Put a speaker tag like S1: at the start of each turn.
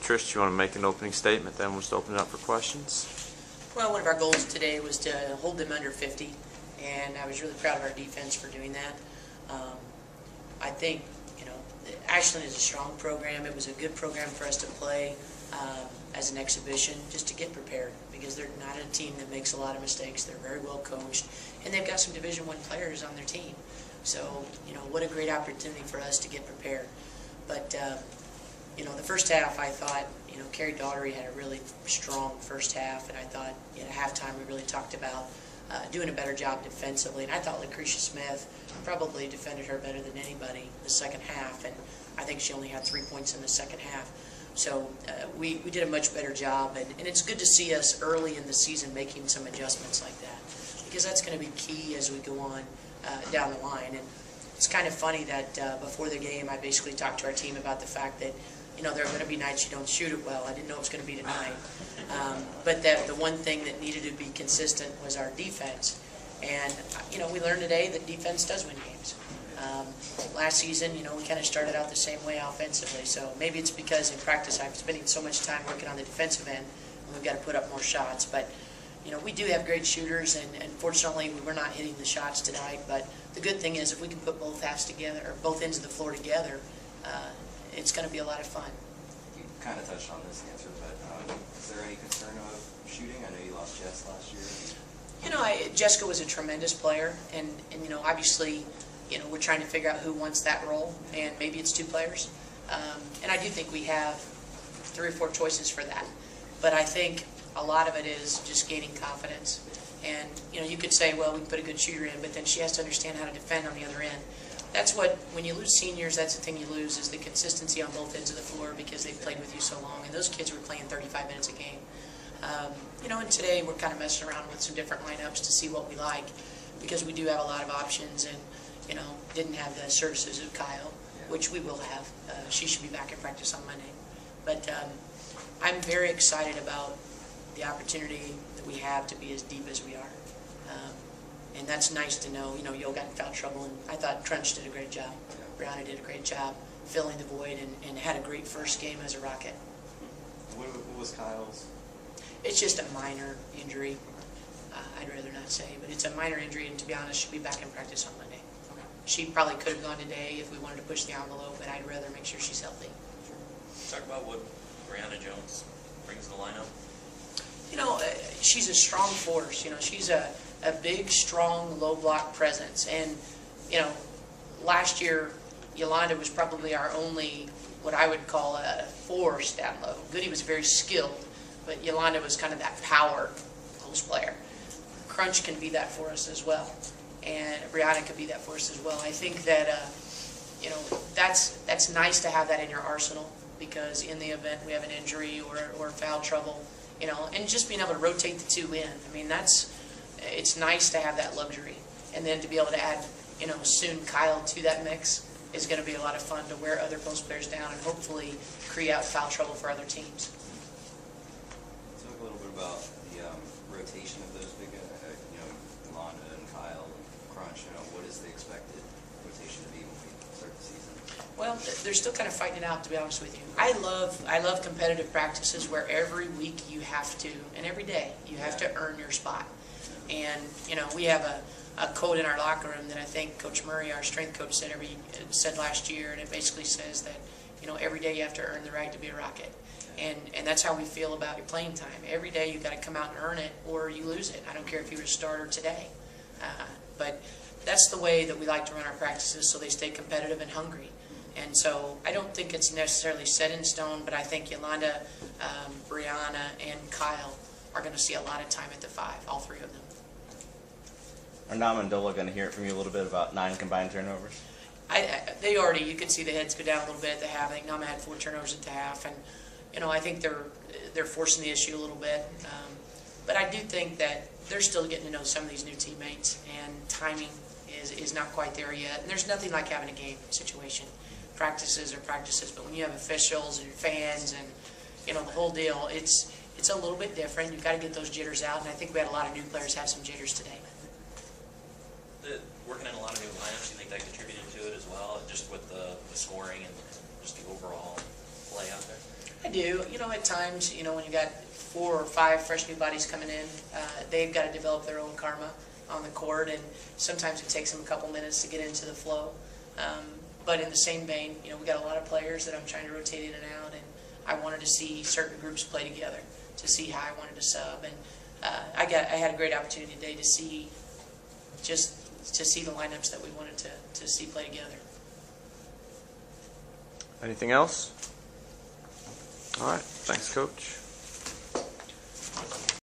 S1: Trish, you want to make an opening statement, then we'll just open it up for questions.
S2: Well, one of our goals today was to hold them under 50, and I was really proud of our defense for doing that. I think, Ashland is a strong program. It was a good program for us to play as an exhibition, just to get prepared, because they're not a team that makes a lot of mistakes. They're very well coached, and they've got some Division I players on their team. So, what a great opportunity for us to get prepared. But, the first half, I thought, Carrie Daughtery had a really strong first half, and I thought at halftime we really talked about doing a better job defensively. And I thought Lucretia Smith probably defended her better than anybody the second half, and I think she only had 3 points in the second half. So we did a much better job, and it's good to see us early in the season making some adjustments like that, because that's going to be key as we go on down the line. And it's kind of funny that before the game I basically talked to our team about the fact that there are going to be nights you don't shoot it well. I didn't know it was going to be tonight. But the one thing that needed to be consistent was our defense. And, we learned today that defense does win games. Last season, we kind of started out the same way offensively. So maybe it's because in practice I'm spending so much time working on the defensive end, and we've got to put up more shots. But, we do have great shooters, and fortunately we were not hitting the shots tonight. But the good thing is if we can put both halves together, or both ends of the floor together, it's going to be a lot of fun.
S3: You kind of touched on this answer, but is there any concern of shooting? I know you lost Jess last year.
S2: Jessica was a tremendous player, and obviously, we're trying to figure out who wants that role, and maybe it's two players. And I do think we have 3 or 4 choices for that. But I think a lot of it is just gaining confidence. And, you could say, well, we can put a good shooter in, but then she has to understand how to defend on the other end. That's when you lose seniors, that's the thing you lose, is the consistency on both ends of the floor, because they've played with you so long. And those kids were playing 35 minutes a game. And today we're kind of messing around with some different lineups to see what we like, because we do have a lot of options, and, didn't have the services of Kyle, which we will have. She should be back in practice on Monday. But I'm very excited about the opportunity that we have to be as deep as we are. And that's nice to know. Yo got in foul trouble, and I thought Crunch did a great job. Brianna did a great job filling the void, and had a great first game as a Rocket.
S3: What was Kyle's?
S2: It's just a minor injury. I'd rather not say, but it's a minor injury, and to be honest, she'll be back in practice on Monday. Okay. She probably could have gone today if we wanted to push the envelope, but I'd rather make sure she's healthy.
S4: Talk about what Brianna Jones brings to the lineup.
S2: She's a strong force. She's a big, strong, low block presence. And, last year, Yolanda was probably our only, what I would call a force down low. Goody was very skilled, but Yolanda was kind of that power post player. Crunch can be that for us as well, and Brianna can be that for us as well. I think that, that's nice to have that in your arsenal, because in the event we have an injury or foul trouble, and just being able to rotate the 2 in. I mean, it's nice to have that luxury. And then to be able to add, soon Kyle to that mix is going to be a lot of fun, to wear other post players down and hopefully create out foul trouble for other teams.
S3: Talk a little bit about the rotation of those big, Yolanda and Kyle and Crunch. What is the expected rotation to be when we start the season?
S2: Well, they're still kind of fighting it out, to be honest with you. I love competitive practices where every week you have to, and every day, you have to earn your spot. And, we have a code in our locker room that I think Coach Murray, our strength coach, said last year, and it basically says that, every day you have to earn the right to be a Rocket. And that's how we feel about your playing time. Every day you've got to come out and earn it, or you lose it. I don't care if you were a starter today. But that's the way that we like to run our practices, so they stay competitive and hungry. And so I don't think it's necessarily set in stone, but I think Yolanda, Brianna, and Kyle are going to see a lot of time at the 5, all 3 of them.
S1: Are Nama and Dola going to hear it from you a little bit about 9 combined turnovers?
S2: You could see the heads go down a little bit at the half. I think Nama had 4 turnovers at the half, and I think they're forcing the issue a little bit. But I do think that they're still getting to know some of these new teammates, and timing is not quite there yet. And there's nothing like having a game situation. Practices are practices, but when you have officials and fans and the whole deal, it's a little bit different. You've got to get those jitters out, and I think we had a lot of new players have some jitters today.
S4: Working in a lot of new lineups, you think that contributed to it as well, just with the scoring and just the overall play out there?
S2: I do. At times, when you got 4 or 5 fresh new bodies coming in, they've got to develop their own karma on the court, and sometimes it takes them a couple minutes to get into the flow. But in the same vein, we got a lot of players that I'm trying to rotate in and out, and I wanted to see certain groups play together to see how I wanted to sub. And I had a great opportunity today to see the lineups that we wanted to see play together.
S5: Anything else? All right. Thanks, Coach.